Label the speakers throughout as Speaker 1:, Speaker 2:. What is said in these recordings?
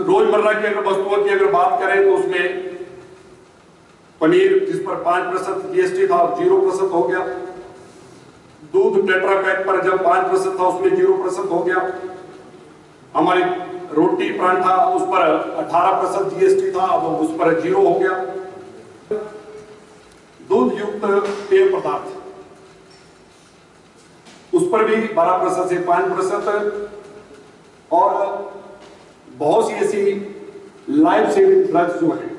Speaker 1: रोजमर्रा की अगर वस्तुओं की अगर बात करें तो उसमें पनीर जिस पर 5% जीएसटी था 0% हो गया। दूध टेट्रा पैक पर जब 5% था उसमें 0% हो गया। हमारी रोटी परांठा उस पर 18% जीएसटी था, अब उस पर 0 हो गया। दूध युक्त पेय पदार्थ उस पर भी 12% से 5%। और बहुत सी ऐसी लाइफ सेविंग ड्रग्स जो है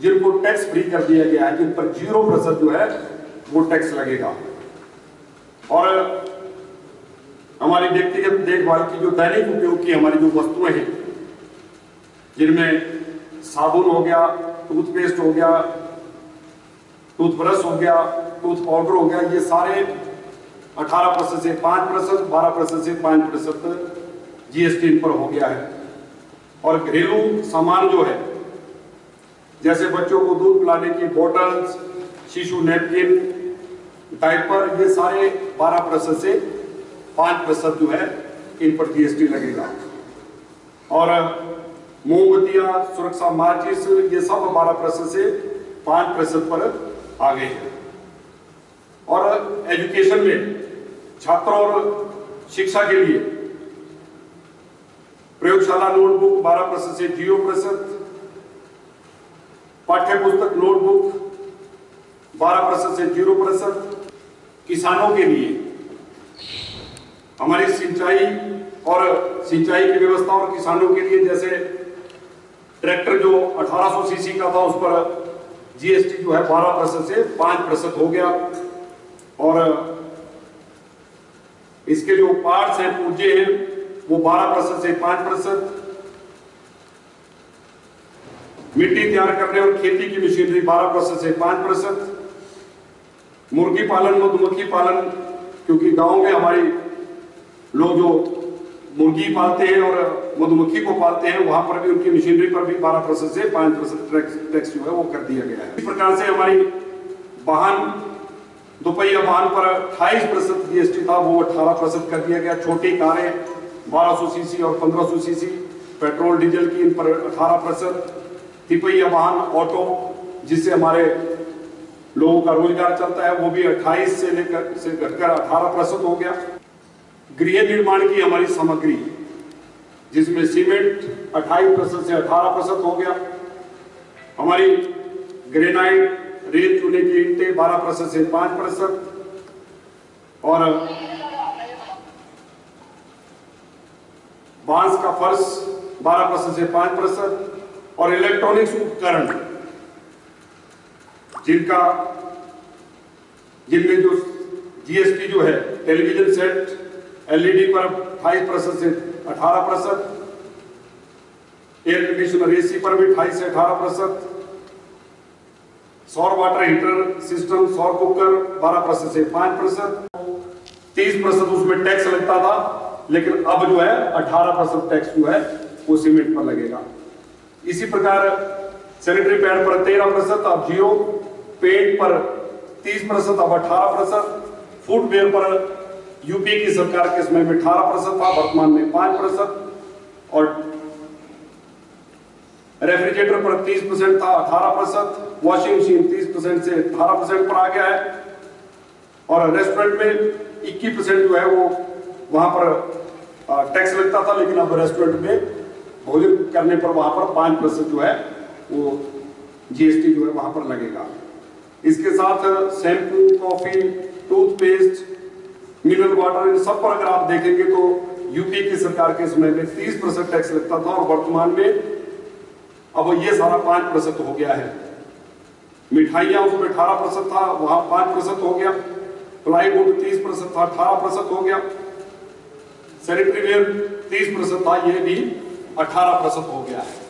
Speaker 1: जिनको टैक्स फ्री कर दिया गया है, जिन पर 0% जो है वो टैक्स लगेगा। और हमारी व्यक्तिगत देखभाल की जो दैनिक उपयोग की हमारी जो वस्तुएं हैं, जिनमें साबुन हो गया, टूथपेस्ट हो गया, टूथब्रश हो गया, टूथ पाउडर हो गया, ये सारे 18% से 5%, 12% से 5% जीएसटी इन पर हो गया है। और घरेलू सामान जो है, जैसे बच्चों को दूध पिलाने की बोतल्स, शिशु नैपकिन, डायपर, ये सारे 12% से 5% जो है इन पर जीएसटी लगेगा। और मोमबत्तियां, सुरक्षा माचिस, ये सब 12% से 5% पर आ गए हैं। और एजुकेशन में छात्रों और शिक्षा के लिए प्रयोगशाला नोटबुक 12% से 0%, पाठ्य पुस्तक नोटबुक 12% से 0%। किसानों के लिए हमारी सिंचाई की व्यवस्था और किसानों के लिए जैसे ट्रैक्टर जो 1800 सीसी का था उस पर जीएसटी जो है 12% से 5% हो गया। और इसके जो पार्ट्स हैं, पुर्जे हैं, वो 12% से 5%। मिट्टी तैयार करने और खेती की मशीनरी 12% से 5%। मुर्गी पालन, मधुमक्खी पालन, क्योंकि गांव में हमारे लोग जो मुर्गी पालते हैं और मधुमक्खी को पालते हैं, वहां पर भी उनकी मशीनरी पर भी 12% से 5% टैक्स जो है वो कर दिया गया है। इस प्रकार से हमारी वाहन, दोपहिया वाहन पर 28% जीएसटी था, वो 18% कर दिया गया। छोटी कारें 1200 सीसी और 1500 सीसी, पेट्रोल डीजल की इन पर 18%। तिपहिया वाहन, ऑटो, जिससे हमारे लोगों का रोजगार चलता है, वो भी 28 से घटकर 18% हो गया। गृह निर्माण की हमारी सामग्री, जिसमें सीमेंट 28% से 18% हो गया। हमारी ग्रेनाइट, रेत चूने की ईंटें 12% से 5%। और बांस का फर्श 12% से 5%। और इलेक्ट्रॉनिक्स उपकरण जिनमें जो जीएसटी जो है, टेलीविजन सेट, एलईडी पर 28% से 18%, एयर कंडीशनर एसी पर भी 28 से 18%, सौर वाटर हीटर सिस्टम, सौर कुकर 12% से 5%। 30% उसमें टैक्स लगता था, लेकिन अब जो है 18% टैक्स जो है वो सीमेंट पर लगेगा। इसी प्रकार सैनिटरी पैड पर 13%, अब 0, पेंट पर 30%, अब 18%, फुटवेयर पर यूपी की सरकार के समय में 18% था, वर्तमान में 5%। और रेफ्रिजरेटर पर 30% था, 18%, वॉशिंग मशीन 30% से 18% पर आ गया है। और रेस्टोरेंट में 21% जो है वो वहां पर टैक्स लगता था, लेकिन अब रेस्टोरेंट में भोजन करने पर वहां पर 5% जो है वो जीएसटी जो है वहां पर लगेगा। इसके साथ shampoo, coffee, toothpaste, mineral water, इन सब पर अगर आप देखेंगे तो यूपी की सरकार के समय में 30% टैक्स लगता था, और वर्तमान में अब ये सारा 5% हो गया है। मिठाइयां उसमें 18% था, वहां 5% हो गया। प्लाईवुड 30% था, 18% हो गया। सैनिटरी वेयर 30% था, ये भी 18% हो गया है।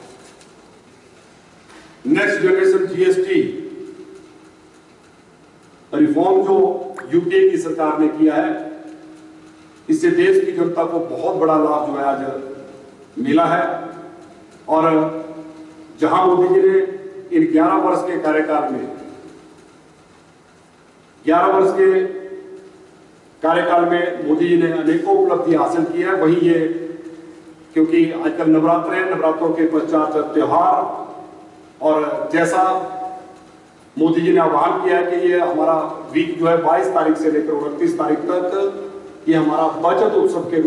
Speaker 1: नेक्स्ट जनरेशन जीएसटी रिफॉर्म जो यूपीए की सरकार ने किया है, इससे देश की जनता को बहुत बड़ा लाभ जो है आज मिला है। और जहां मोदी जी ने इन 11 वर्ष के कार्यकाल में 11 वर्ष के कार्यकाल में मोदी जी ने अनेकों उपलब्धि हासिल की है, वहीं ये क्योंकि आजकल नवरात्र है, नवरात्रों के पश्चात त्योहार, और जैसा मोदी जी ने आह्वान किया है कि ये हमारा वीक जो है 22 तारीख से लेकर 29 तारीख तक ये हमारा बचत उत्सव के रूप